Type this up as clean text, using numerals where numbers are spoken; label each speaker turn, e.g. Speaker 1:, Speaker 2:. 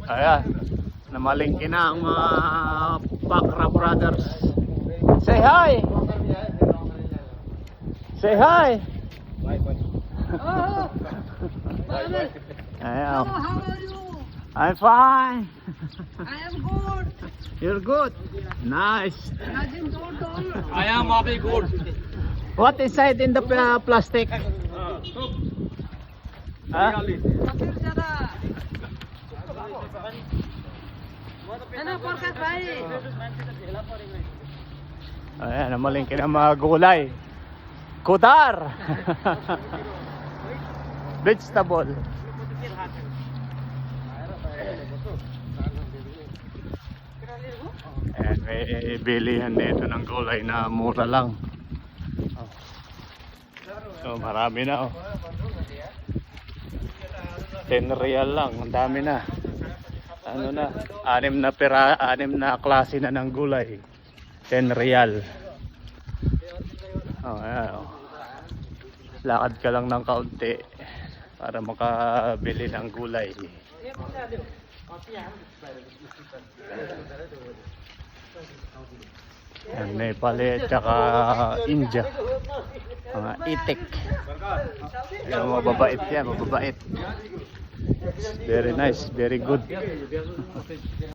Speaker 1: Ayan, namalingki na ang mga Bakra Brothers. Say hi! Say hi! Ayan.
Speaker 2: How are you?
Speaker 1: I'm fine.
Speaker 2: I am good.
Speaker 1: You're good. Nice.
Speaker 2: Najim, don't tell.
Speaker 3: I am very good.
Speaker 1: What inside in the plastic? Huh?
Speaker 2: Fakir jada. Ano, Porkas bhai?
Speaker 1: Ayan, namalingki ng mga gulay. Kudar! Vegetable. Ayan, may bilihan dito ng gulay na mura lang. So, marami na, oh. 10 real lang, ang dami na. Ano na, 6 na klase na ng gulay. 10 real. Oh, ayan, oh. Lakad ka lang ng kaunti para makabili ng gulay. Yan, Nepali at saka India. Mga itik. Yan, mababait yan, mababait. Very nice, very good.